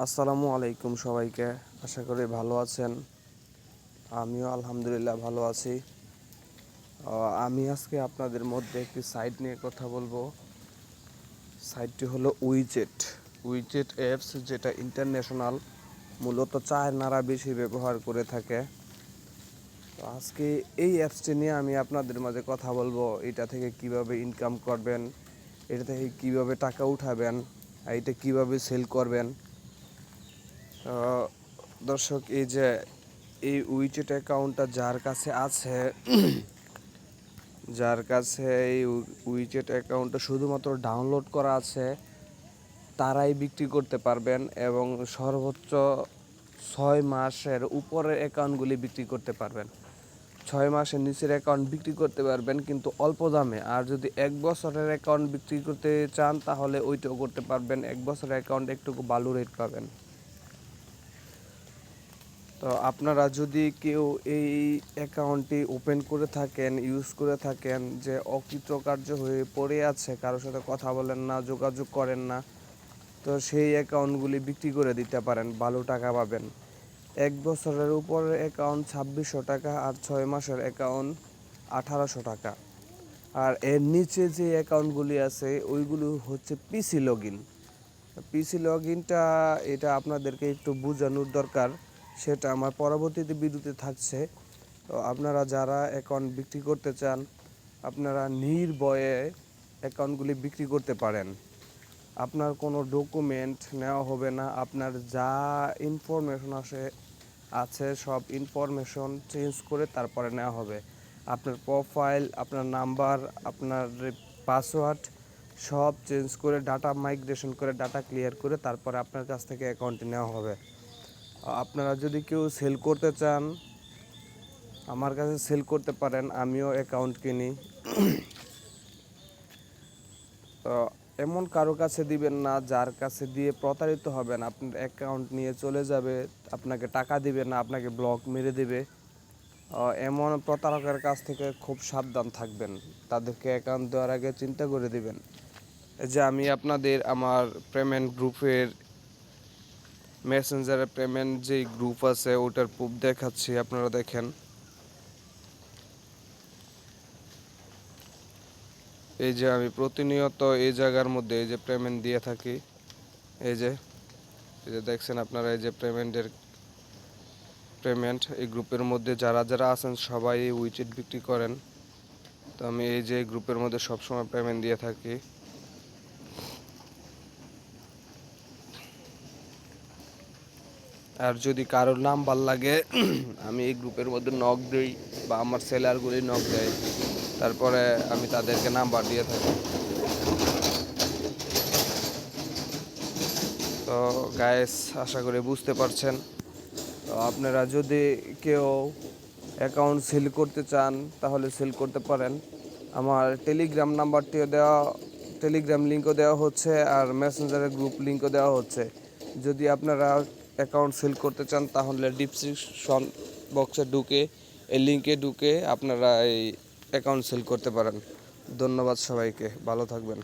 আসসালামু আলাইকুম সবাইকে। আশা করি ভালো আছেন। আমিও আলহামদুলিল্লাহ ভালো আছি। আমি আজকে আপনাদের মধ্যে একটি সাইট নিয়ে কথা বলবো। সাইটটি হলো উইজেট অ্যাপস, যেটা ইন্টারন্যাশনাল, মূলত চায়নারা বেশি ব্যবহার করে থাকে। তো আজকে এই অ্যাপসটি নিয়ে আমি আপনাদের মাঝে কথা বলবো। এটা থেকে কিভাবে ইনকাম করবেন, এটা থেকে কিভাবে টাকা উঠাবেন, আর এটা কিভাবে সেল করবেন। দর্শক, এই উইচেট অ্যাকাউন্টটা যার কাছে এই উইচেট অ্যাকাউন্টটা শুধুমাত্র ডাউনলোড করা আছে, তারাই বিক্রি করতে পারবেন এবং সর্বোচ্চ 6 মাসের উপরের অ্যাকাউন্টগুলি বিক্রি করতে পারবেন। 6 মাসের নিচের অ্যাকাউন্ট বিক্রি করতে পারবেন, কিন্তু অল্প দামে। আর যদি 1 বছরের অ্যাকাউন্ট বিক্রি করতে চান, তাহলে ওইটাও করতে পারবেন। 1 বছরের অ্যাকাউন্ট একটু ভালো রেট পাবেন। তো আপনারা যদি কেউ এই অ্যাকাউন্টটি ওপেন করে থাকেন, ইউজ করে থাকেন, যে অকৃতকার্য হয়ে পড়ে আছে, কারোর সাথে কথা বলেন না, যোগাযোগ করেন না, তো সেই অ্যাকাউন্টগুলি বিক্রি করে দিতে পারেন, ভালো টাকা পাবেন। 1 বছরের উপরের অ্যাকাউন্ট 2600 টাকা, আর 6 মাসের অ্যাকাউন্ট 1800 টাকা। আর এর নিচে যে অ্যাকাউন্টগুলি আছে, ওইগুলো হচ্ছে পিসি লগ ইনটা, এটা আপনাদেরকে একটু বোঝানোর দরকার। সেটা আমার পরবর্তীতে ভিডিওতে থাকছে। তো আপনারা যারা অ্যাকাউন্ট বিক্রি করতে চান, আপনারা নির্ভয়ে অ্যাকাউন্টগুলি বিক্রি করতে পারেন। আপনার কোনো ডকুমেন্ট নেওয়া হবে না। আপনার যা ইনফরমেশন আছে সব ইনফরমেশন চেঞ্জ করে তারপরে নেওয়া হবে। আপনার প্রোফাইল, আপনার নাম্বার, আপনার পাসওয়ার্ড সব চেঞ্জ করে, ডাটা মাইগ্রেশন করে, ডাটা ক্লিয়ার করে তারপরে আপনার কাছ থেকে অ্যাকাউন্টটি নেওয়া হবে। আপনারা যদি কেউ সেল করতে চান, আমার কাছে সেল করতে পারেন। আমিও অ্যাকাউন্ট কিনি। তো এমন কারো কাছে দিবেন না যার কাছে দিয়ে প্রতারিত হবেন। আপনার অ্যাকাউন্ট নিয়ে চলে যাবে, আপনাকে টাকা দিবে না, আপনাকে ব্লক মেরে দেবে। এমন প্রতারকের কাছ থেকে খুব সাবধান থাকবেন। তাদেরকে অ্যাকাউন্ট দেওয়ার আগে চিন্তা করে দিবেন। এই যে আমি আপনাদের আমার পেমেন্ট গ্রুপের মেসেঞ্জারে পেমেন্ট যেই গ্রুপ আছে, ওটার প্রুফ দেখাচ্ছি, আপনারা দেখেন। এই যে আমি প্রতিনিয়ত এই জায়গার মধ্যে এই যে পেমেন্ট দিয়ে থাকি। এই যে দেখছেন আপনারা, এই যে পেমেন্ট এই গ্রুপের মধ্যে যারা যারা আছেন সবাই এই উইচেট বিক্রি করেন। তো আমি এই যে গ্রুপের মধ্যে সবসময় পেমেন্ট দিয়ে থাকি। আর যদি কারোর নাম্বার লাগে, আমি এই গ্রুপের মধ্যে নক দিই, বা আমার সেলারগুলি নক দেয়, তারপরে আমি তাদেরকে নাম্বার দিয়ে থাকি। তো গাইস, আশা করি বুঝতে পারছেন। তো আপনারা যদি কেউ অ্যাকাউন্ট সেল করতে চান, তাহলে সেল করতে পারেন। আমার টেলিগ্রাম নাম্বারটিও টেলিগ্রাম লিঙ্কও দেওয়া হচ্ছে, আর মেসেঞ্জারের গ্রুপ লিঙ্কও দেওয়া হচ্ছে। যদি আপনারা অ্যাকাউন্ট সেল করতে চান, তাহলে ডিসক্রিপশন বক্সে ঢুকে, এই লিঙ্কে ঢুকে আপনারা এই অ্যাকাউন্ট সেল করতে পারেন। ধন্যবাদ সবাইকে, ভালো থাকবেন।